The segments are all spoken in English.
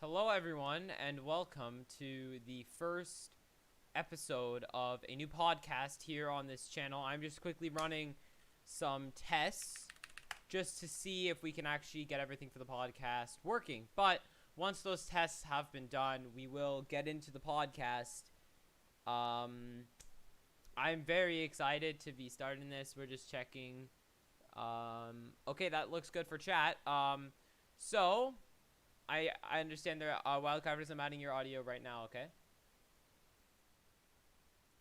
Hello, everyone, and welcome to the first episode of a new podcast here on this channel. I'm just quickly running some tests just to see if we can actually get everything for the podcast working. But once those tests have been done, we will get into the podcast. I'm very excited to be starting this. We're just checking. Okay, that looks good for chat. So I understand there are wildcrafters. I'm adding your audio right now, okay?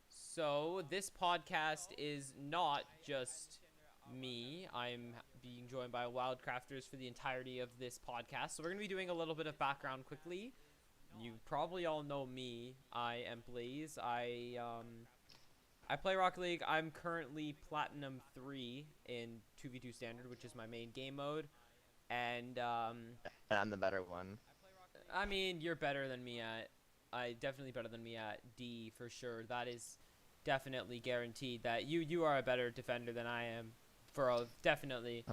So this podcast is not just me. I'm being joined by wildcrafters for the entirety of this podcast. So we're going to be doing a little bit of background quickly. You probably all know me. I am Blaze. I play Rocket League. I'm currently Platinum 3 in 2v2 Standard, which is my main game mode. And And I'm the better one. I mean, you're better than me at. Definitely better than me at D for sure. That is definitely guaranteed. That you are a better defender than I am, definitely.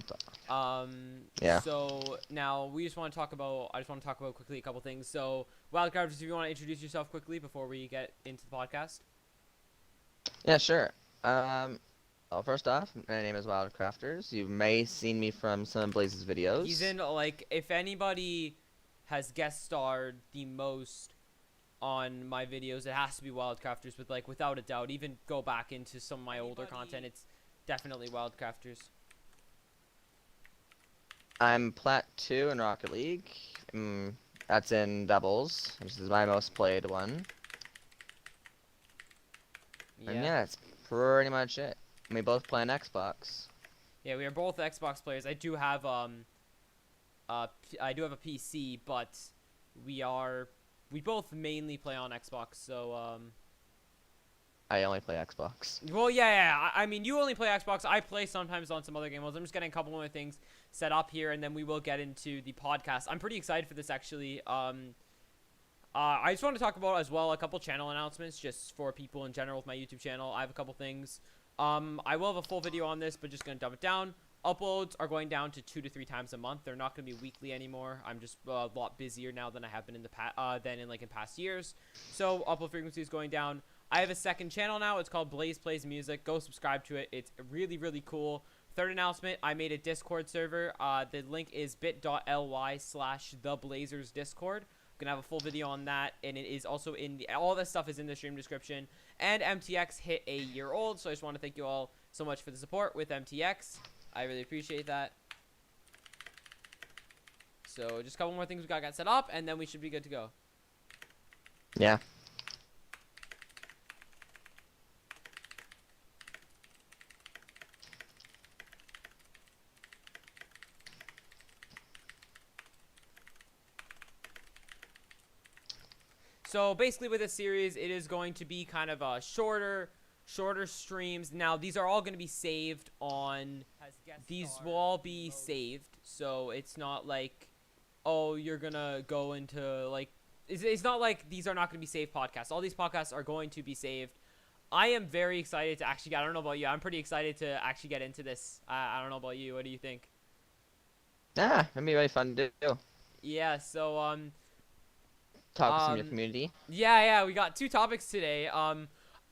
Yeah. So now we just want to talk about. I just want to talk about quickly a couple things. So Wildcrafters, if you want to introduce yourself quickly before we get into the podcast. Yeah, sure. Well, first off, my name is Wildcrafters. You may have seen me from some of Blaze's videos. He's in, like, if anybody has guest starred the most on my videos, it has to be Wildcrafters, with, like, without a doubt. Even go back into some of my older content, it's definitely Wildcrafters. I'm Plat 2 in Rocket League. That's in doubles, which is my most played one. And yeah, that's pretty much it. We both play on Xbox. Yeah, we are both Xbox players. I do have a PC, but we both mainly play on Xbox. So I only play Xbox. well, yeah. I mean, you only play Xbox. I play sometimes on some other game modes. I'm just getting a couple more things set up here, and then we will get into the podcast. I'm pretty excited for this, actually. I just want to talk about as well a couple channel announcements just for people in general with my YouTube channel. I have a couple things. I will have a full video on this, but just going to dump it down. Uploads are going down to 2 to 3 times a month. They're not going to be weekly anymore. I'm just a lot busier now than I have been in in past years. So upload frequency is going down. I have a second channel now. It's called Blaze Plays Music. Go subscribe to it. It's really, really cool. Third announcement, I made a Discord server. The link is bit.ly/theBlazersDiscord. Gonna have a full video on that, and it is also in all this stuff is in the stream description. And MTX hit a year old, so I just want to thank you all so much for the support with MTX. I really appreciate that. So just a couple more things we got set up, and then we should be good to go. Yeah. So basically with this series, it is going to be kind of a shorter streams. Now, these are all going to be saved on... These will all be saved, so it's not like, oh, you're going to go into, like... It's not like these are not going to be saved podcasts. All these podcasts are going to be saved. I am very excited to actually... I don't know about you. I'm pretty excited to actually get into this. I don't know about you. What do you think? Yeah, it'd be really fun to do. Yeah, so, Talk with some of your community. Yeah, we got 2 topics today.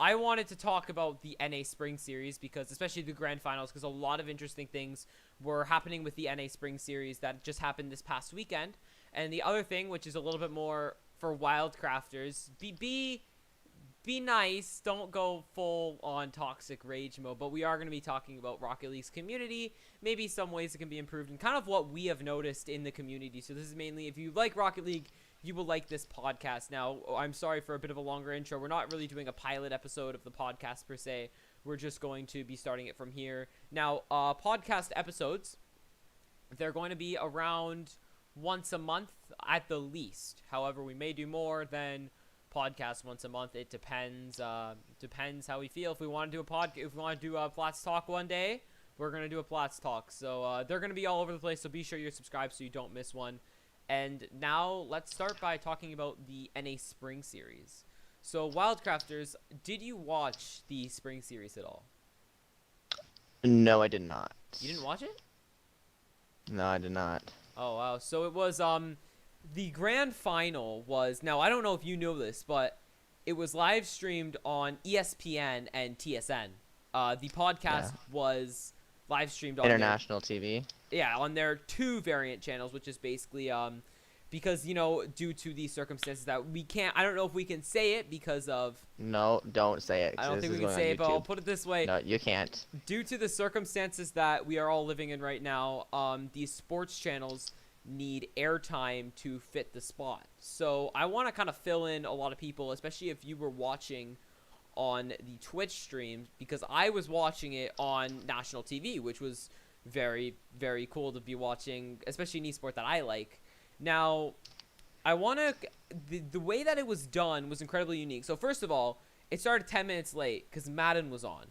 I wanted to talk about the NA Spring Series, because especially the Grand Finals, because a lot of interesting things were happening with the NA Spring Series that just happened this past weekend. And the other thing, which is a little bit more for Wildcrafters, be nice, don't go full on toxic rage mode, but we are going to be talking about Rocket League's community, maybe some ways it can be improved, and kind of what we have noticed in the community. So this is mainly, if you like Rocket League, you will like this podcast. Now, I'm sorry for a bit of a longer intro. We're not really doing a pilot episode of the podcast per se. We're just going to be starting it from here. Now, podcast episodes, they're going to be around once a month at the least. However, we may do more than podcast once a month. It depends. Depends how we feel. If we want to do a PlatsTalk one day, we're gonna do a PlatsTalk. So they're gonna be all over the place. So be sure you're subscribed so you don't miss one. And now let's start by talking about the NA Spring Series. So Wildcrafters, did you watch the Spring Series at all? No, I did not. You didn't watch it? No, I did not. Oh wow. So it was the grand final was, now I don't know if you know this, but it was live streamed on ESPN and TSN. The Yeah. podcast was live streamed on their, International TV. yeah, on their two variant channels, which is basically because due to these circumstances that we can't, I don't know if we can say it because of, No, don't say it. I 'Cause don't this think we is can going on say it, but I'll YouTube. put it this way. No, you can't. Due to the circumstances that we are all living in right now, these sports channels need airtime to fit the spot. So I want to kind of fill in a lot of people, especially if you were watching on the Twitch stream, because I was watching it on national TV, which was very, very cool to be watching, especially an esport that I like. Now, I want to, the way that it was done was incredibly unique. So first of all, it started 10 minutes late because Madden was on,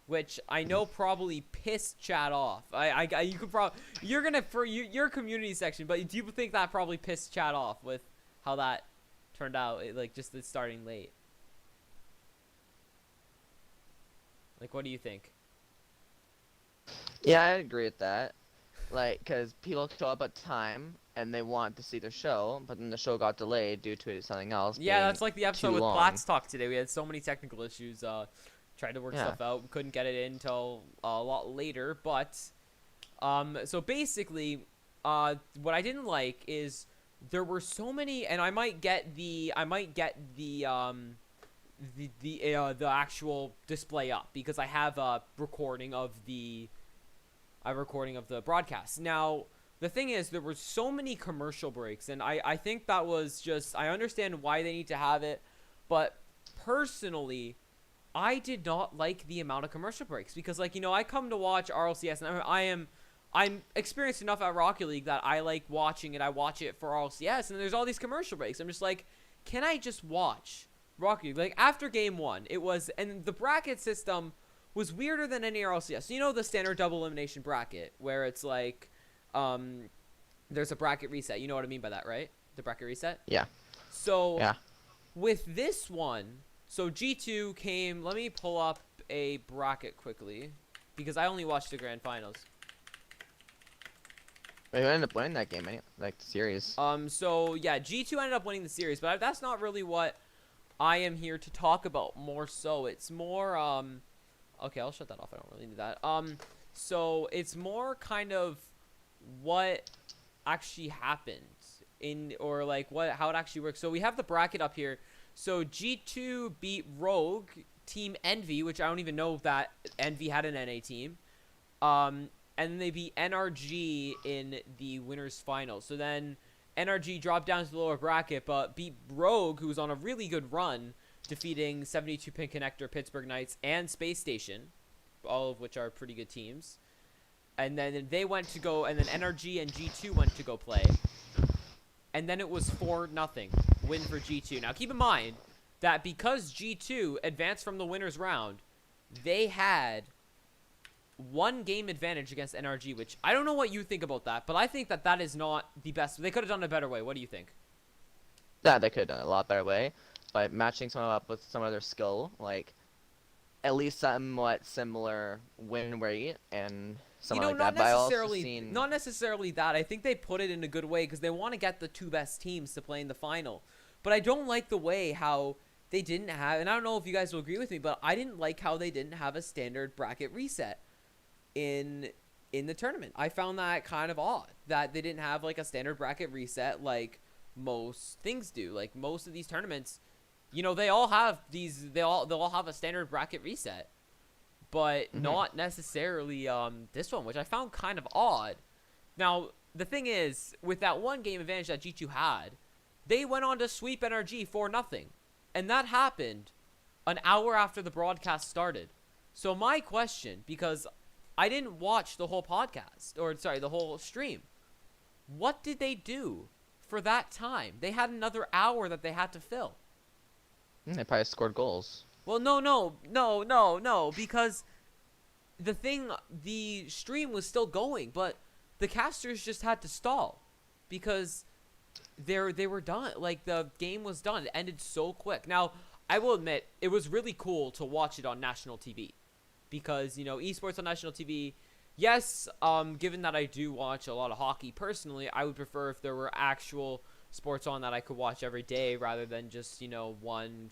which I know probably pissed chat off. You could probably, you're gonna, for your community section, but do you think that probably pissed chat off with how that turned out, like just it starting late? Like, what do you think? Yeah, I agree with that. Like, because people show up at time and they want to see the show, but then the show got delayed due to something else. Yeah, being that's like the episode too with long. PlatsTalk today. We had so many technical issues. Tried to work Yeah. stuff out. We couldn't get it in until a lot later. But so basically, what I didn't like is there were so many, and I might get the the actual display up because I have a recording of the broadcast. Now, the thing is, there were so many commercial breaks, and I think that was just, I understand why they need to have it, but personally, I did not like the amount of commercial breaks because, like, I come to watch RLCS, and I'm experienced enough at Rocket League that I like watching it. I watch it for RLCS, and there's all these commercial breaks. I'm just like, can I just watch Rocket League? Like, after game one, it was, and the bracket system was weirder than any RLCS. So, the standard double elimination bracket where it's like, there's a bracket reset. You know what I mean by that, right? The bracket reset? Yeah. So, Yeah. with this one, so G2 came, let me pull up a bracket quickly because I only watched the grand finals. But who ended up winning that game, like the series? So yeah, G2 ended up winning the series, but that's not really what I am here to talk about. More so, it's more okay, I'll shut that off. I don't really need that. So it's more kind of what actually happened or like how it actually works. So we have the bracket up here. So G2 beat Rogue, Team Envy, which I don't even know if that Envy had an NA team. And then they beat NRG in the winners final. So then NRG dropped down to the lower bracket, but beat Rogue, who was on a really good run, defeating 72 Pin Connector, Pittsburgh Knights, and Space Station, all of which are pretty good teams. And then they went to go, and then NRG and G2 went to go play. And then it was 4-0 win for G2. Now keep in mind that because G2 advanced from the winners round, they had one game advantage against NRG, which I don't know what you think about that, but I think that that is not the best. They could have done it a better way. What do you think? Yeah, they could have done it a lot better way by matching someone up with some other skill, like at least somewhat similar win rate and something like that. But I also seen... not necessarily that. I think they put it in a good way because they want to get the two best teams to play in the final. But I don't like the way how they didn't have, and I don't know if you guys will agree with me, but I didn't like how they didn't have a standard bracket reset in the tournament. I found that kind of odd that they didn't have like a standard bracket reset like most things do. Like most of these tournaments, they all have they'll all have a standard bracket reset, but not necessarily this one, which I found kind of odd. Now, the thing is, with that one game advantage that G2 had, they went on to sweep NRG 4-0, and that happened an hour after the broadcast started. So my question, because I didn't watch the whole podcast, or sorry, the whole stream. What did they do for that time? They had another hour that they had to fill. They probably scored goals. Well, no, because the stream was still going, but the casters just had to stall because they were done. Like, the game was done. It ended so quick. Now, I will admit, it was really cool to watch it on national TV. Because, esports on national TV, yes, given that I do watch a lot of hockey personally, I would prefer if there were actual sports on that I could watch every day rather than just, one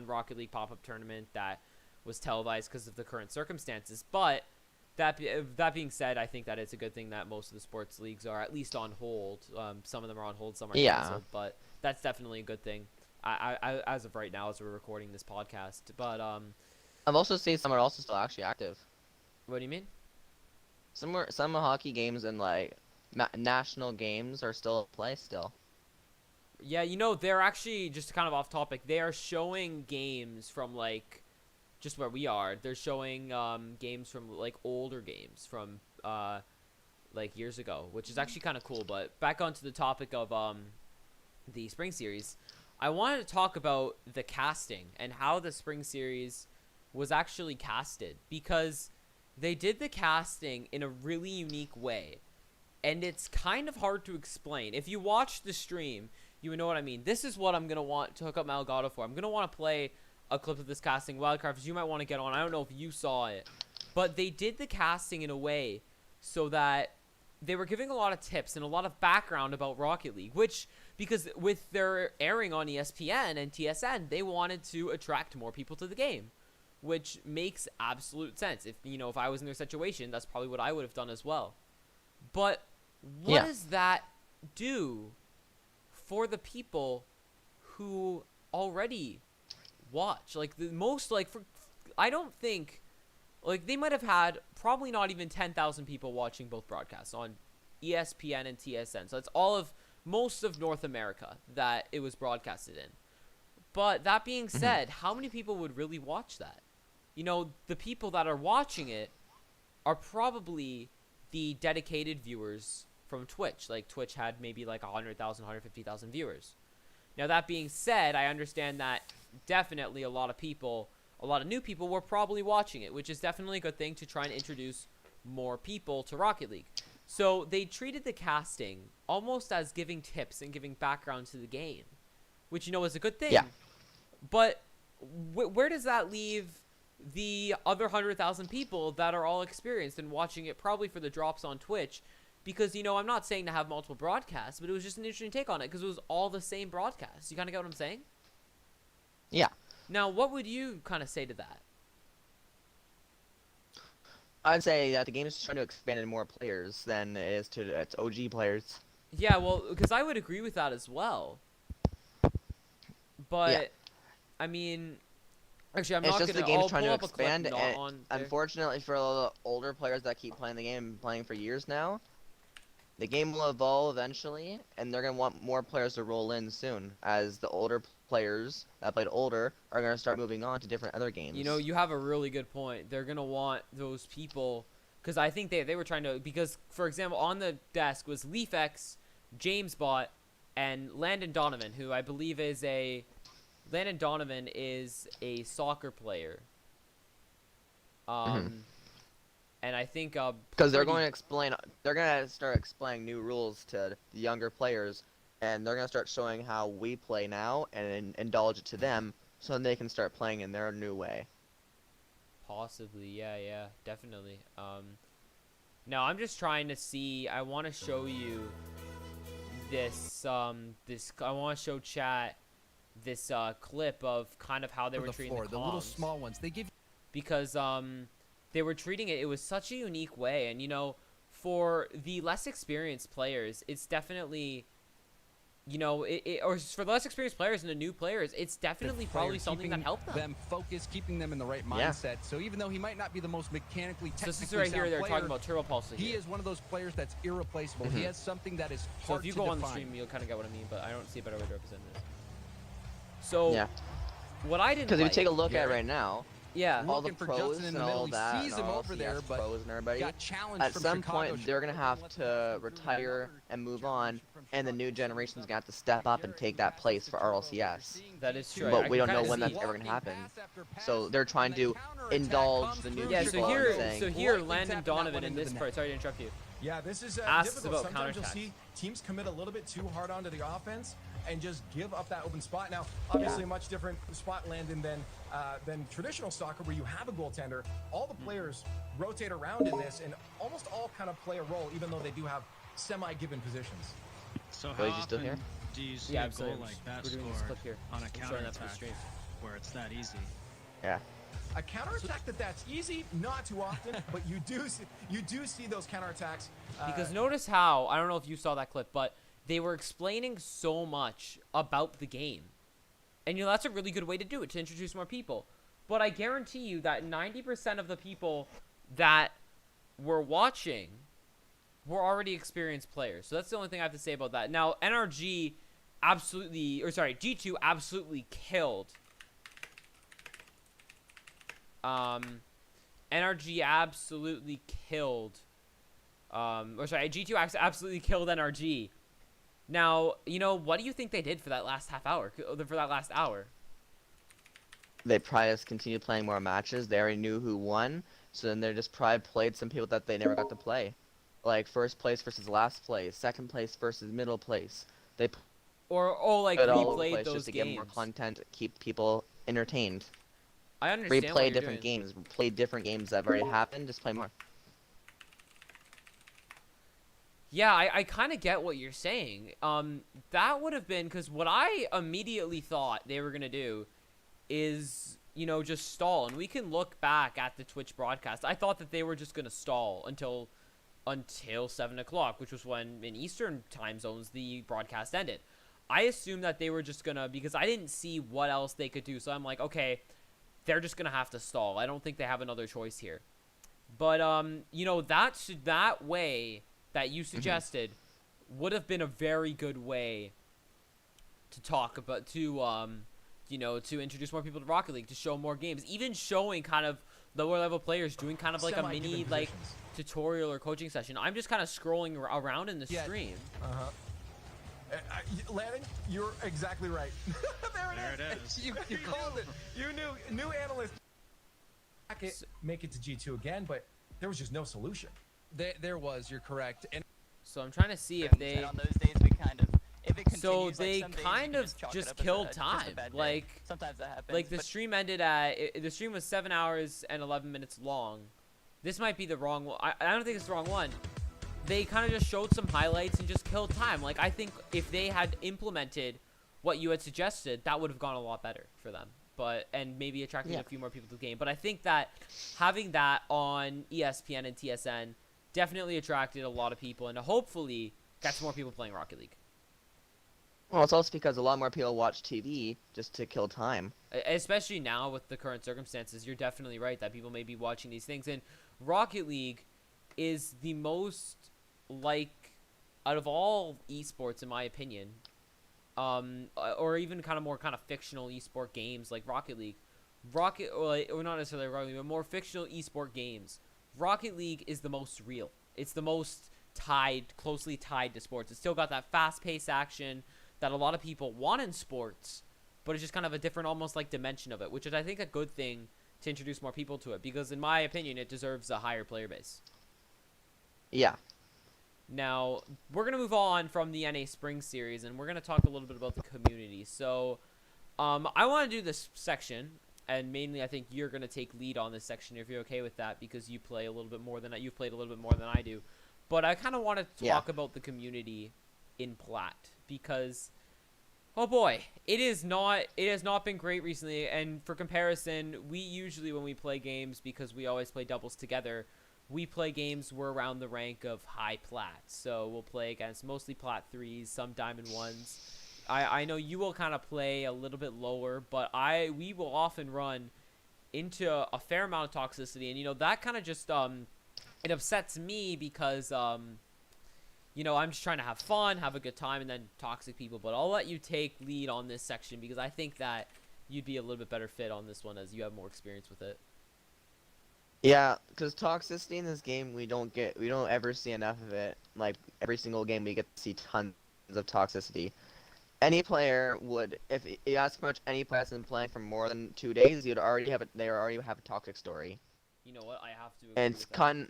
Rocket League pop-up tournament that was televised because of the current circumstances. But that being said, I think that it's a good thing that most of the sports leagues are at least on hold. Some of them are on hold, some are canceled, but that's definitely a good thing. I as of right now, as we're recording this podcast. But I've also seen some are also still actually active. What do you mean? Some hockey games and like national games are still at play still. Yeah, they're actually, just kind of off topic, they are showing games from like just where we are. They're showing games from like older games from like years ago, which is actually kind of cool. But back onto the topic of the spring series, I wanted to talk about the casting and how the spring series was actually casted, because they did the casting in a really unique way, and it's kind of hard to explain. If you watch the stream, you would know what I mean. This is what I'm going to want to hook up my Elgato for. I'm going to want to play a clip of this casting. Wildcrafters, you might want to get on. I don't know if you saw it, but they did the casting in a way so that they were giving a lot of tips and a lot of background about Rocket League, which, because with their airing on ESPN and TSN, they wanted to attract more people to the game, which makes absolute sense. If I was in their situation, that's probably what I would have done as well. But what does that do for the people who already watch? Like, the most, like, I don't think, like, they might have had probably not even 10,000 people watching both broadcasts on ESPN and TSN. So that's most of North America that it was broadcasted in. But that being said, how many people would really watch that? The people that are watching it are probably the dedicated viewers from Twitch. Like, Twitch had maybe like 100,000, 150,000 viewers. Now, that being said, I understand that definitely a lot of new people were probably watching it, which is definitely a good thing to try and introduce more people to Rocket League. So they treated the casting almost as giving tips and giving background to the game, which, is a good thing. Yeah. But where does that leave the other 100,000 people that are all experienced and watching it probably for the drops on Twitch? Because, I'm not saying to have multiple broadcasts, but it was just an interesting take on it because it was all the same broadcast. You kind of get what I'm saying? Yeah. Now, what would you kind of say to that? I'd say that the game is trying to expand in more players than it is to its OG players. Yeah, well, because I would agree with that as well. But, I mean, actually, I'm not going to... It's just the game's trying to expand, and unfortunately for all the older players that keep playing the game, playing for years now, the game will evolve eventually, and they're going to want more players to roll in soon, as the older players that played older are going to start moving on to different other games. You have a really good point. They're going to want those people, because I think they were trying to, because, for example, on the desk was LeafX, JamesBot, and Landon Donovan, who I believe is a soccer player. And I think because they're going to start explaining new rules to the younger players, and they're going to start showing how we play now and indulge it to them, so they can start playing in their new way. Possibly, yeah, definitely. Now I'm just trying to see. I want to show you this. I want to show chat this clip of kind of how they were treating the little small ones. They give because they were treating it. It was such a unique way, and for the less experienced players, it's definitely, or for the less experienced players and the new players, it's definitely probably something that helped them focus, keeping them in the right mindset. So even though he might not be the most mechanically technically this is right here. They're player, talking about Turbo Pulse. He is one of those players that's irreplaceable. He has something that is hard to define. So if you go on the stream, you'll kind of get what I mean, but I don't see a better way to represent this. So what I didn't, because if you take a look at it right now, all the for pros in and the all middle. that, He sees him over there, but pros and everybody, got challenged at from some Chicago. point they're gonna have to retire and move on, and the new generation's gonna have to step up and take that place for RLCS. That is true. But we don't know when that's ever gonna happen. So they're trying to indulge the new people. So here, Landon Donovan in this part. Sorry to interrupt you. Yeah, this is asks difficult. about Sometimes you'll see teams commit a little bit too hard onto the offense and just give up that open spot. Now, obviously, a much different spot landing than traditional soccer, where you have a goaltender. All the players rotate around in this, and almost all kind of play a role, even though they do have semi-given positions. So Wait, how you still here? often do you see Yeah, a I'm sorry. goal like that We're doing this clip here. scored on a I'm showing that for the counterattack stream. where it's that easy? Yeah. A counterattack that's easy, not too often, but you do see those counterattacks. Because notice how, I don't know if you saw that clip, but they were explaining so much about the game. And, you know, that's a really good way to do it, to introduce more people. But I guarantee you that 90% of the people that were watching were already experienced players. So that's the only thing I have to say about that. Now, G2 absolutely killed. NRG absolutely killed. G2 absolutely killed NRG. Now, you know, what do you think they did for that last half hour? For that last hour? They probably just continued playing more matches. They already knew who won, so then they just probably played some people that they never got to play. Like first place versus last place, second place versus middle place. They like put all over the replayed place those just to games. get more content, keep people entertained. I understand what Replay you're different doing. games, play different games that have already happened, just play more. Yeah, I kind of get what you're saying. That would have been, because what I immediately thought they were going to do is, you know, just stall. And we can look back at the Twitch broadcast. I thought that they were just going to stall until 7 o'clock, which was when, in Eastern time zones, the broadcast ended. I assumed that they were just going to, because I didn't see what else they could do. So I'm like, okay, they're just going to have to stall. I don't think they have another choice here. But, you know, that way that you suggested would have been a very good way to talk about, you know, to introduce more people to Rocket League, to show more games, even showing kind of lower level players doing kind of like a mini like tutorial or coaching session. I'm just kind of scrolling around in the stream. Landon, you're exactly right. there it is. You called it. You knew. New analyst. Make it to G2 again, but there was just no solution. There was. You're correct. And so I'm trying to see if they. And on those days, we kind of. If it continues, so like, they some days kind you of can just chalk it killed up as time. just a bad day. Like sometimes that happens. Like the stream ended at. The stream was 7 hours and 11 minutes long. This might be the wrong one. I don't think it's the wrong one. They kind of just showed some highlights and just killed time. Like, I think if they had implemented what you had suggested, that would have gone a lot better for them. And maybe attracting a few more people to the game. But I think that having that on ESPN and TSN definitely attracted a lot of people and hopefully got some more people playing Rocket League. Well, it's also because a lot more people watch TV just to kill time. Especially now with the current circumstances, you're definitely right that people may be watching these things. And Rocket League is the most, like, out of all esports, in my opinion, or even kind of more kind of fictional esport games like Rocket League, or not necessarily Rocket League, but more fictional esport games, Rocket League is the most real. It's the most closely tied to sports. It's still got that fast-paced action that a lot of people want in sports, but it's just kind of a different, almost like dimension of it, which is, I think, a good thing to introduce more people to it, because in my opinion, it deserves a higher player base. Yeah. Now, we're going to move on from the NA Spring Series, and we're going to talk a little bit about the community. So, I want to do this section, and mainly I think you're going to take lead on this section if you're okay with that, because you play a little bit more than you've played a little bit more than I do. But I kind of want to talk about the community in Plat, because oh boy, it has not been great recently. And for comparison, we usually, when we play games, because we always play doubles together, we play games we're around the rank of high Plat. So we'll play against mostly Plat 3s, some Diamond 1s. I know you will kind of play a little bit lower, but we will often run into a fair amount of toxicity. And, you know, that kind of just, it upsets me because, you know, I'm just trying to have fun, have a good time, and then toxic people. But I'll let you take lead on this section, because I think that you'd be a little bit better fit on this one as you have more experience with it. Yeah, because toxicity in this game, we don't ever see enough of it. Like, every single game we get to see tons of toxicity. Any player would, if you ask how much any player has been playing for more than 2 days, they already have a toxic story. You know what, I have to agree And with that.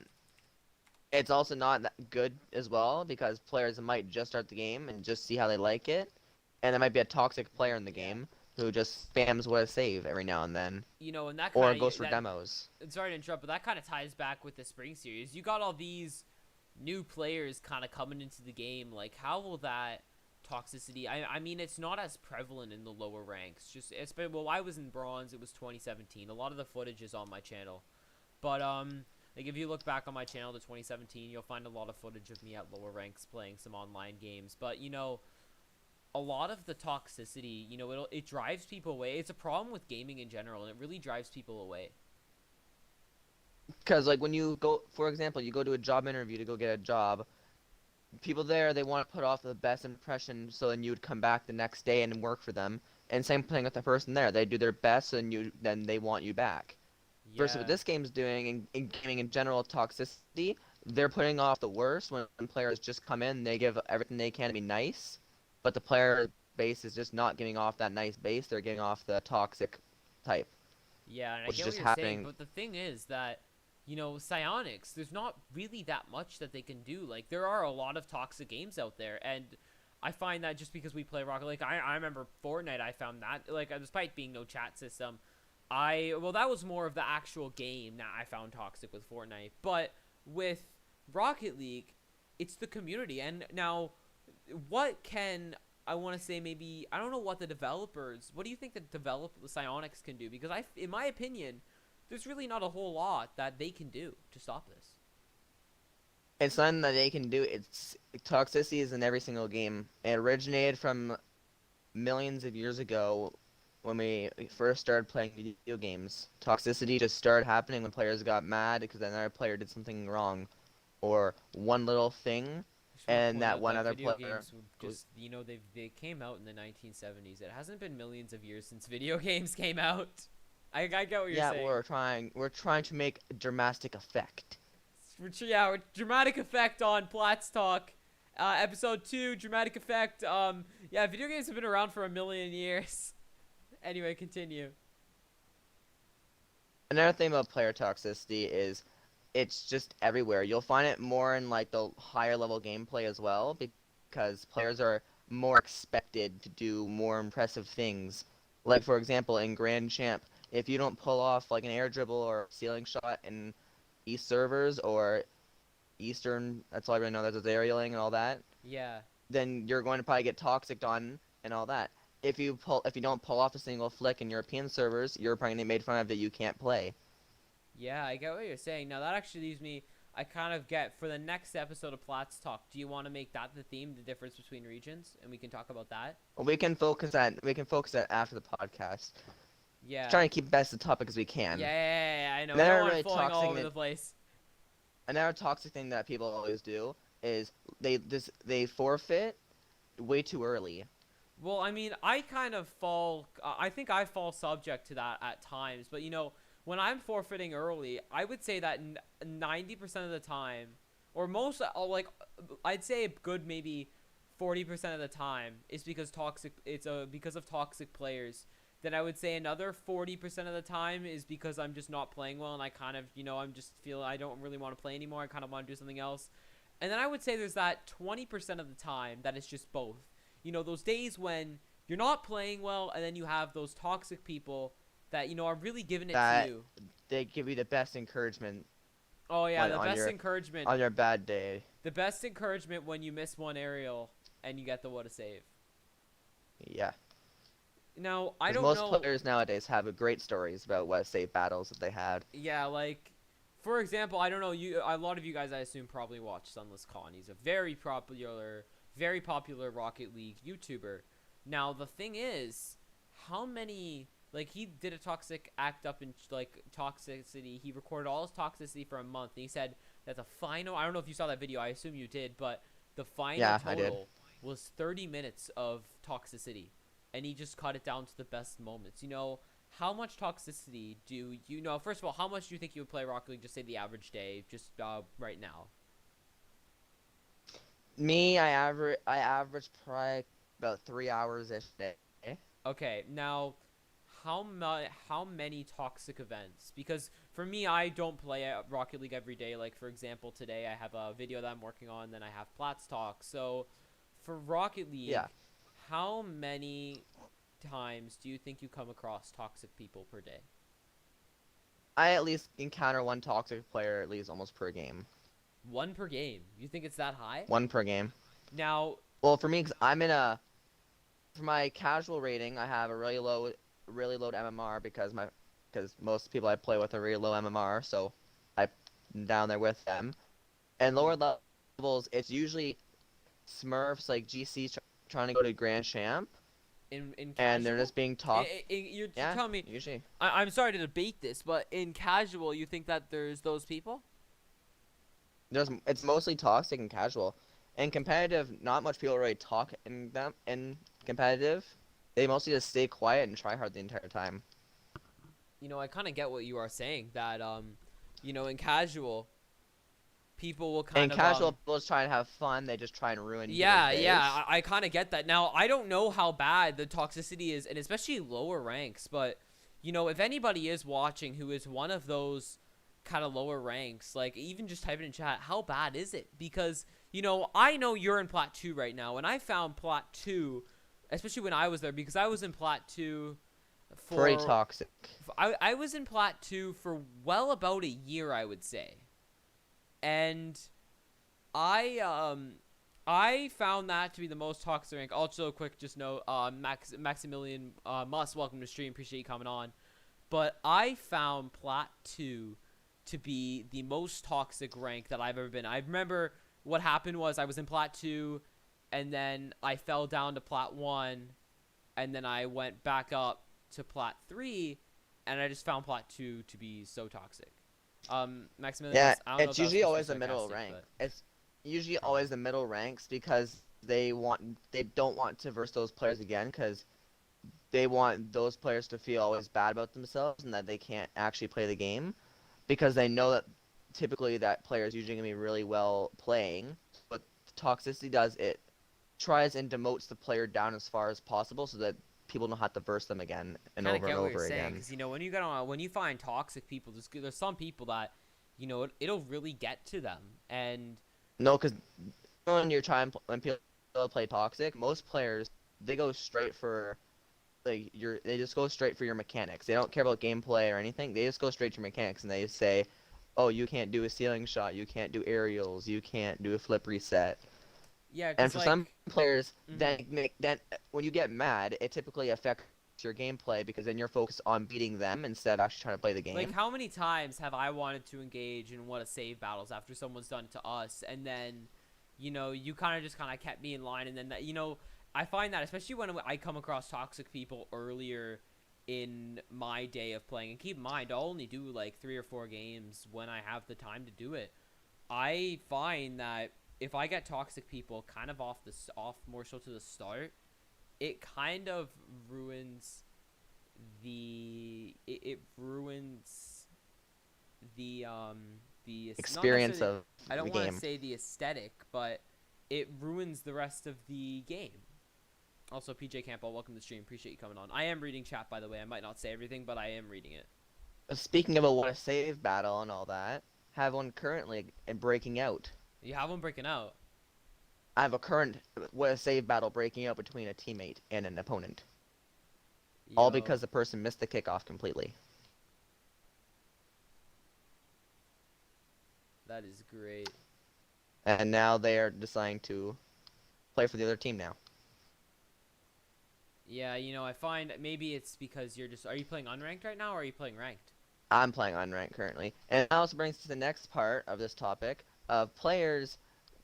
It's also not that good as well, because players might just start the game and just see how they like it, and there might be a toxic player in the game who just spams what a save every now and then. You know, and that or goes for demos. Sorry to interrupt, but that kind of ties back with the Spring Series. You got all these new players kind of coming into the game. Like, how will that toxicity. I mean, it's not as prevalent in the lower ranks. Just it's been, well, I was in bronze. It was 2017. A lot of the footage is on my channel, but like if you look back on my channel to 2017, you'll find a lot of footage of me at lower ranks playing some online games. But you know, a lot of the toxicity, you know, it drives people away. It's a problem with gaming in general, and it really drives people away. Because, like, when you go, for example, you go to a job interview to go get a job, people there, they want to put off the best impression so then you would come back the next day and work for them. And same thing with the person there. They do their best and then they want you back. Versus what Yeah. this game's doing in gaming in general, toxicity, they're putting off the worst when players just come in, they give everything they can to be nice, but the player base is just not giving off that nice base, they're giving off the toxic type. Yeah, and I Which get is what just you're saying, happening. but the thing is that, you know, Psionics, there's not really that much that they can do. Like, there are a lot of toxic games out there, and I find that just because we play Rocket League, I remember Fortnite, I found that, like, despite being no chat system, well, that was more of the actual game that I found toxic with Fortnite, but with Rocket League, it's the community, and now, what can, I want to say maybe, I don't know what the developers, what do you think the Psionics can do? Because in my opinion, there's really not a whole lot that they can do to stop this. It's nothing that they can do. It's toxicity is in every single game. It originated from millions of years ago when we first started playing video games. Toxicity just started happening when players got mad because another player did something wrong, or one little thing, I just want to and point that out one that other video player. games just, you know, they came out in the 1970s. It hasn't been millions of years since video games came out. I get what you're Yeah, saying. we're trying to make a dramatic effect. Yeah, dramatic effect on PlatsTalk. Episode 2, dramatic effect. Yeah, video games have been around for a million years. Anyway, continue. Another thing about player toxicity is it's just everywhere. You'll find it more in like the higher level gameplay as well, because players are more expected to do more impressive things. Like for example, in Grand Champ, if you don't pull off like an air dribble or ceiling shot in East servers or Eastern, that's all I really know, there's aerialing and all that, Yeah. then you're going to probably get toxic on and all that. If you don't pull off a single flick in European servers, you're probably gonna get made fun of that you can't play. Yeah, I get what you're saying. Now, that actually leaves me, I kind of get, for the next episode of PlatsTalk, do you want to make that the theme, the difference between regions? And we can talk about that? We can focus that after the podcast. Yeah. Trying to keep best the topic as we can. Yeah, I know. I Another don't want really it falling all toxic over the place. Another toxic thing that people always do is they forfeit way too early. Well, I mean, I kind of fall, I think I fall subject to that at times, but you know, when I'm forfeiting early, I would say that 90% of the time, or most, like, I'd say a good maybe 40% of the time is because because of toxic players. Then I would say another 40% of the time is because I'm just not playing well and I kind of, you know, I'm just feel I don't really want to play anymore. I kind of want to do something else. And then I would say there's that 20% of the time that is just both. You know, those days when you're not playing well and then you have those toxic people that, you know, are really giving it to you. They give you the best encouragement. Oh, yeah, the best encouragement. On your bad day. The best encouragement when you miss one aerial and you get the what a save. Yeah. Now, I don't know. know. Most players nowadays have great stories about what save battles that they had. Yeah, like, for example, I don't know, a lot of you guys, I assume, probably watch Sunless Khan. He's a very popular Rocket League YouTuber. Now, the thing is, how many, like, he did a toxic act up in, like, toxicity. He recorded all his toxicity for a month, and he said that the final, I don't know if you saw that video, I assume you did, but the final total was 30 minutes of toxicity. And he just cut it down to the best moments. You know, how much toxicity do you know? First of all, how much do you think you would play Rocket League, just say the average day, just right now? Me, I average probably about 3 hours a day. Okay, now, how many toxic events? Because for me, I don't play Rocket League every day. Like, for example, today I have a video that I'm working on, then I have PlatsTalk. So, for Rocket League, how many times do you think you come across toxic people per day? I at least encounter one toxic player at least almost per game. One per game? You think it's that high? One per game. Now, Well, for me, 'cause I'm in a for my casual rating, I have a really low MMR because most people I play with are really low MMR, so I'm down there with them. And lower levels, it's usually Smurfs like GC trying to go to Grand Champ, In and they're casual, just being talked. you're Yeah, telling me. usually. I'm sorry to debate this, but in casual, you think that there's those people? It's mostly toxic and casual. In competitive, not much people really talk in competitive. They mostly just stay quiet and try hard the entire time. I kind of get what you are saying. That in casual, people will And kind of casual people just try and have fun. They just try and ruin Yeah, people's days. yeah, I kind of get that. Now, I don't know how bad the toxicity is, and especially lower ranks, but, if anybody is watching who is one of those kind of lower ranks, like, even just type it in chat, how bad is it? Because, I know you're in Plat 2 right now, and I found Plat 2, especially when I was there, because I was in Plat 2 for... Very toxic. I was in Plat 2 for well about a year, I would say. And I found that to be the most toxic rank. Also, quick, just note, Maximilian Muss, welcome to stream. Appreciate you coming on. But I found Plat 2 to be the most toxic rank that I've ever been. I remember what happened was I was in Plat 2, and then I fell down to Plat 1, and then I went back up to Plat 3, and I just found Plat 2 to be so toxic. Maximilian, Yeah, I don't know it's if that was usually supposed to always be the middle sarcastic, rank. but- It's usually always the middle ranks because they don't want to verse those players again because they want those players to feel always bad about themselves and that they can't actually play the game because they know that typically that player is usually going to be really well playing. What toxicity does, it tries and demotes the player down as far as possible so that people don't have to verse them again and Kinda over get and what you're over saying, again. because when you find toxic people, there's some people that it'll really get to them, and No, because when people play toxic, most players they go straight for they just go straight for your mechanics. They don't care about gameplay or anything. They just go straight to your mechanics and they say, "Oh, you can't do a ceiling shot. You can't do aerials. You can't do a flip reset." yeah, And because for some players, Mhm. then when you get mad, it typically affects your gameplay because then you're focused on beating them instead of actually trying to play the like game. how many times have I wanted to engage in one of save battles after someone's done it to us, and then you kind of kept me in line, and then that I find that especially when I come across toxic people earlier in my day of playing, and keep in mind I'll only do like 3 or 4 games when I have the time to do it. I find that if I get toxic people kind of off more so to the start, it kind of ruins it ruins the not Experience necessarily, of I don't the want to game. say the aesthetic, but it ruins the rest of the game. Also, PJ Campbell, welcome to the stream. Appreciate you coming on. I am reading chat, by the way. I might not say everything, but I am reading it. Speaking of a what a save battle and all that, have one currently breaking out. You have one breaking out. I have a current what a save battle breaking out between a teammate and an opponent. All Yo. because the person missed the kickoff completely. That is great. And now they are deciding to play for the other team now. Yeah, I find maybe it's because are you playing unranked right now, or are you playing ranked? I'm playing unranked currently. And that also brings us to the next part of this topic of players.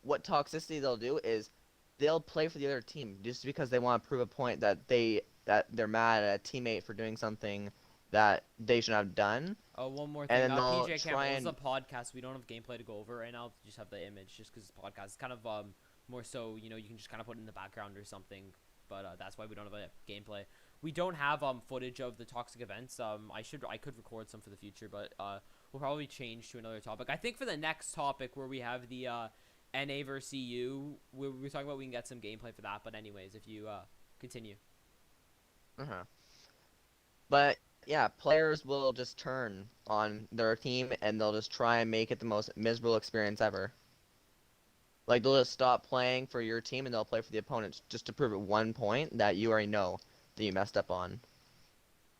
What toxicity they'll do is they'll play for the other team just because they want to prove a point that they're mad at a teammate for doing something that they shouldn't have done. Oh, one more thing. And then they'll PJ Campbell, try this is a and podcast. We don't have gameplay to go over right now. Just have the image, just because it's a podcast. It's kind of more so, you can just kind of put it in the background or something. But that's why we don't have a gameplay. We don't have footage of the toxic events. I could record some for the future, but we'll probably change to another topic. I think for the next topic where we have the NA versus EU, we're talking about we can get some gameplay for that. But anyways, if you continue. But yeah, players will just turn on their team and they'll just try and make it the most miserable experience ever. Like they'll just stop playing for your team and they'll play for the opponents just to prove at one point that you already know that you messed up on.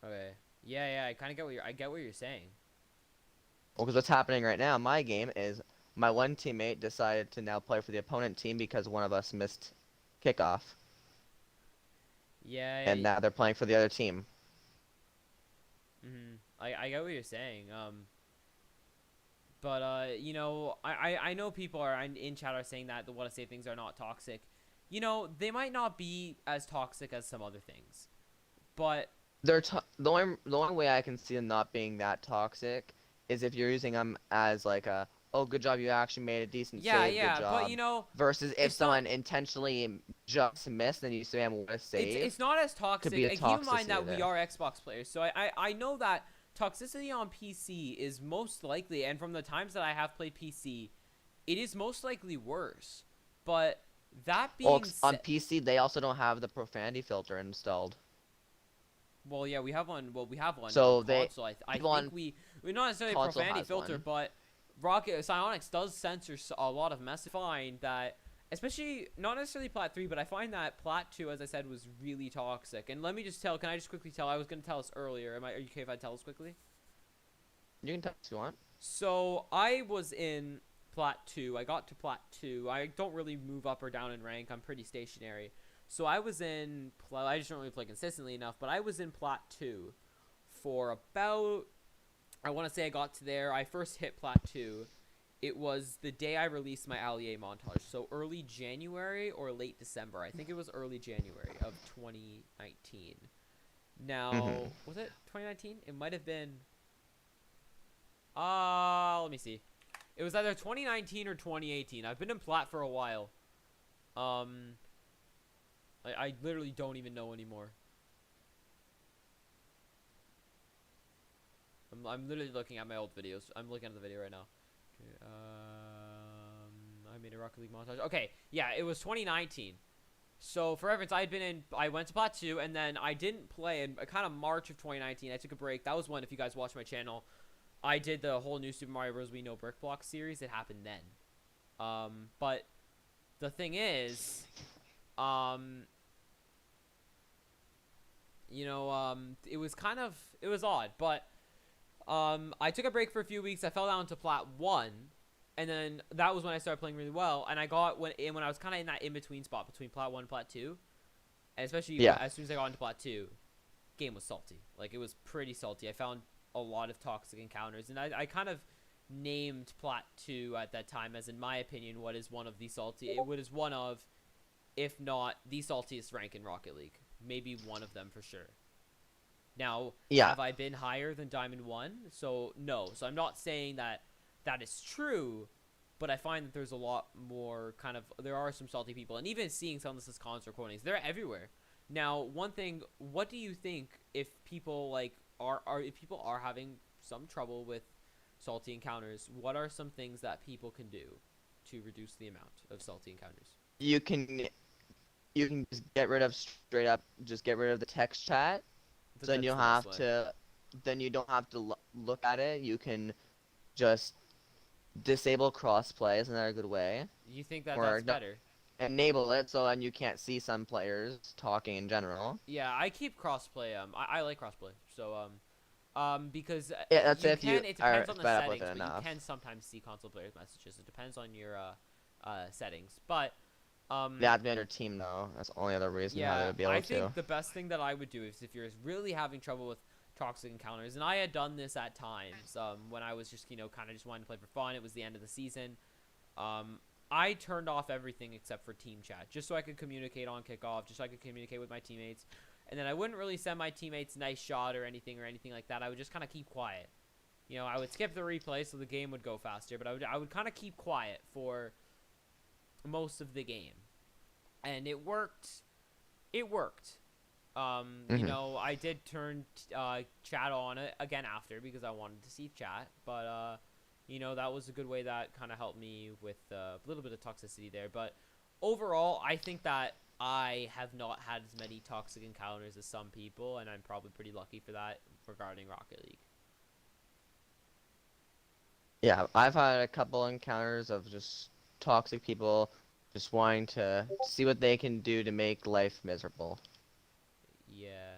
Okay. Yeah. I kind of get what you're saying. Well, because what's happening right now in my game is my one teammate decided to now play for the opponent team because one of us missed kickoff, Yeah. and now they're playing for the other team. I get what you're saying. But you know, I know people are in chat are saying that they want to say things are not toxic. You know, they might not be as toxic as some other things, but The only way I can see them not being that toxic is if you're using them as like a, oh, good job, you actually made a decent save, good yeah. But job. you know, Versus if it's not. someone intentionally just missed and you spam what a save. It's not as toxic. Could be a Keep in mind that toxicity we there. are Xbox players, so I know that toxicity on PC is most likely, and from the times that I have played PC, it is most likely worse. But that being On said, PC, they also don't have the profanity filter installed. well, yeah, we have one. Well, we have one So on they- console. I people on think we not necessarily a console profanity has filter, one. but Rocket Psionics does censor a lot of mess. Find that, especially not necessarily Plat 3, but I find that Plat 2, as I said, was really toxic. And let me just tell. Can I just quickly tell? I was going to tell us earlier. Are you okay if I tell us quickly? You can tell if you want. So I was in Plat 2. I got to Plat 2. I don't really move up or down in rank. I'm pretty stationary. So I was in. I just don't really play consistently enough, but I was in Plat 2 for about. I want to say I got to there. I first hit Plat 2. It was the day I released my Allier montage. So early January or late December. I think it was early January of 2019. Now, was it 2019? It might have been. Let me see. It was either 2019 or 2018. I've been in Plat for a while. I literally don't even know anymore. I'm literally looking at my old videos. I'm looking at the video right now. Okay, I made a Rocket League montage. Okay, yeah, it was 2019. So for reference, I went to Plat 2, and then I didn't play in kind of March of 2019. I took a break. That was when, if you guys watch my channel, I did the whole new Super Mario Bros. We Know Brick Block series. It happened then. But the thing is, you know, it was odd, but I took a break for a few weeks. I fell down to Plat 1, and then that was when I started playing really well. And I got when I was kind of in that in-between spot between Plat 1 and Plat 2, and especially as soon as I got into Plat 2, game was salty. Like, it was pretty salty. I found a lot of toxic encounters, and I kind of named Plat 2 at that time as, in my opinion, what is one of the one of, if not the saltiest rank in Rocket League. Maybe one of them for sure. Now, have I been higher than Diamond 1? So, no. So, I'm not saying that is true, but I find that there's a lot more there are some salty people. And even seeing some of this as comments or quotings, they're everywhere. Now, one thing, what do you think if people, if people are having some trouble with salty encounters, what are some things that people can do to reduce the amount of salty encounters? You can just get rid of the text chat. So then you don't have to look at it. You can just disable crossplay. Isn't that a good way? You think that's better? Enable it so then you can't see some players talking in general. Yeah, I keep crossplay. I like crossplay. So because that's it depends on the settings, but you can sometimes see console players' messages. It depends on your settings, but. They have to be on your team, though. That's the only other reason why they would be able to. I think the best thing that I would do is if you're really having trouble with toxic encounters, and I had done this at times when I was just, kind of just wanting to play for fun. It was the end of the season. I turned off everything except for team chat, just so I could communicate on kickoff, just so I could communicate with my teammates. And then I wouldn't really send my teammates nice shot or anything like that. I would just kind of keep quiet. I would skip the replay so the game would go faster, but I would kind of keep quiet for most of the game, and it worked. I did turn chat on it again after because I wanted to see chat, but that was a good way that kind of helped me with a little bit of toxicity there. But overall, I think that I have not had as many toxic encounters as some people, and I'm probably pretty lucky for that regarding Rocket League. Yeah, I've had a couple encounters of just toxic people just wanting to see what they can do to make life miserable. Yeah.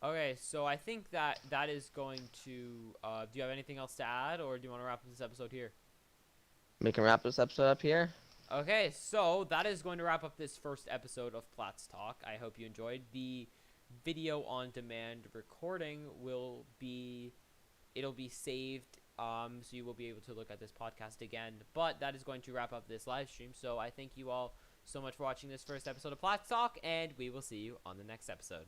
Okay, so I think that is going to... do you have anything else to add, or do you want to wrap up this episode here? We can wrap this episode up here. Okay, so that is going to wrap up this first episode of PlatsTalk. I hope you enjoyed. The video on demand recording it'll be saved, so you will be able to look at this podcast again. But that is going to wrap up this live stream. So I thank you all so much for watching this first episode of PlatsTalk, and we will see you on the next episode.